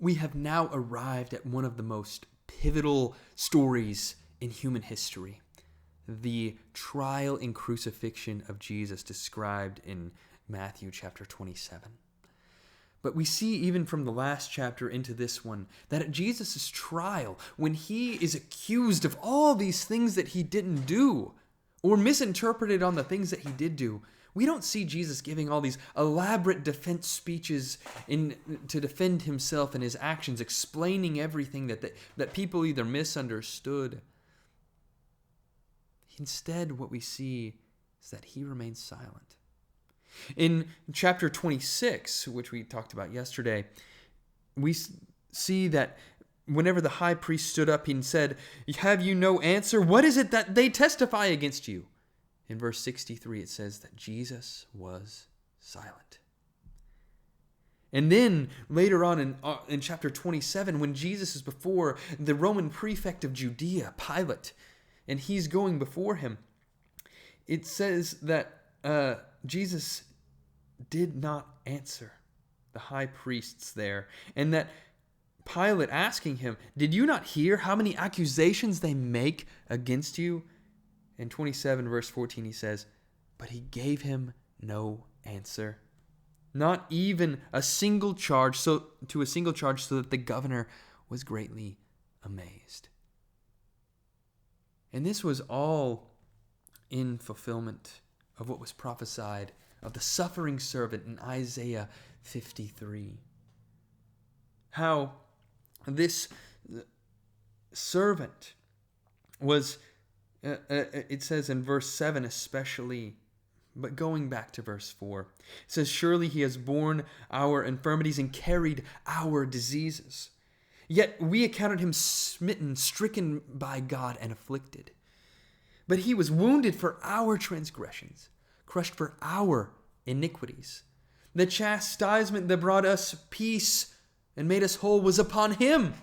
we have now arrived at one of the most pivotal stories in human history, the trial and crucifixion of Jesus described in Matthew chapter 27. But we see even from the last chapter into this one that at Jesus' trial, when he is accused of all these things that he didn't do or misinterpreted on the things that he did do, we don't see Jesus giving all these elaborate defense speeches to defend himself and his actions, explaining everything that people either misunderstood. Instead, what we see is that he remains silent. In chapter 26, which we talked about yesterday, we see that whenever the high priest stood up and said, "Have you no answer? What is it that they testify against you?" In verse 63, it says that Jesus was silent. And then later on in chapter 27, when Jesus is before the Roman prefect of Judea, Pilate, and he's going before him, it says that Jesus did not answer the high priests there, and that Pilate asking him, "Did you not hear how many accusations they make against you?" In 27 verse 14 he says, "But he gave him no answer, not even a single charge, so that the governor was greatly amazed." And this was all in fulfillment of what was prophesied of the suffering servant in Isaiah 53. How this servant was, it says in verse 7 especially, but going back to verse 4, it says, "Surely he has borne our infirmities and carried our diseases. Yet we accounted him smitten, stricken by God, and afflicted. But he was wounded for our transgressions, crushed for our iniquities. The chastisement that brought us peace and made us whole was upon him,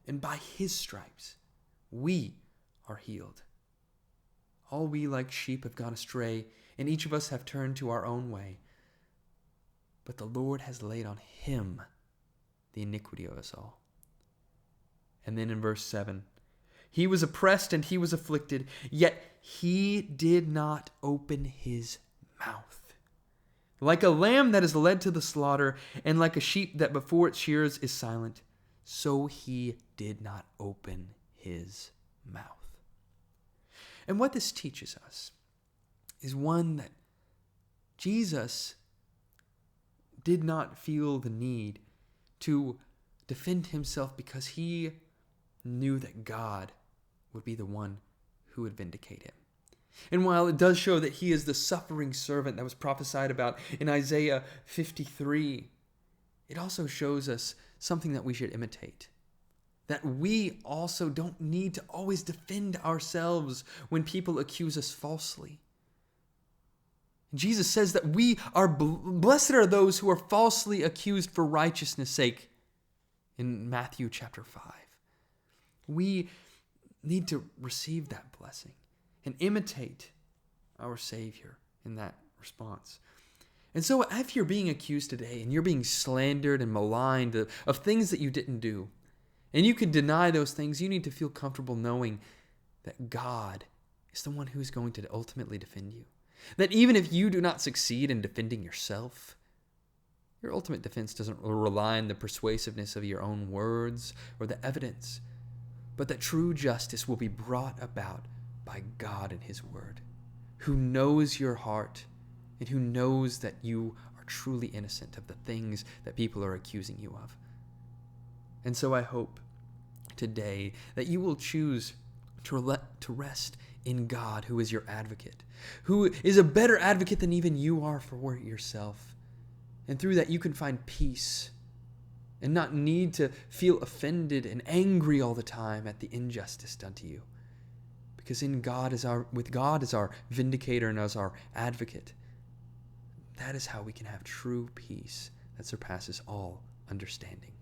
and by his stripes we are healed. All we like sheep have gone astray, and each of us have turned to our own way. But the Lord has laid on him the iniquity of us all." And then in verse 7, "He was oppressed and he was afflicted, yet he did not open his mouth. Like a lamb that is led to the slaughter, and like a sheep that before its shearers is silent, so he did not open his mouth." And what this teaches us is one, that Jesus did not feel the need to defend himself because he knew that God would be the one who would vindicate him. And while it does show that he is the suffering servant that was prophesied about in Isaiah 53, it also shows us something that we should imitate. That we also don't need to always defend ourselves when people accuse us falsely. Jesus says that we are blessed are those who are falsely accused for righteousness' sake in Matthew chapter 5. We need to receive that blessing and imitate our Savior in that response. And so if you're being accused today and you're being slandered and maligned of things that you didn't do, and you can deny those things, you need to feel comfortable knowing that God is the one who is going to ultimately defend you. That even if you do not succeed in defending yourself, your ultimate defense doesn't rely on the persuasiveness of your own words or the evidence, but that true justice will be brought about by God and his word, who knows your heart and who knows that you are truly innocent of the things that people are accusing you of. And so I hope today that you will choose to rest in God, who is your advocate, who is a better advocate than even you are for yourself. And through that you can find peace and not need to feel offended and angry all the time at the injustice done to you. Because with God as our vindicator and as our advocate, that is how we can have true peace that surpasses all understanding.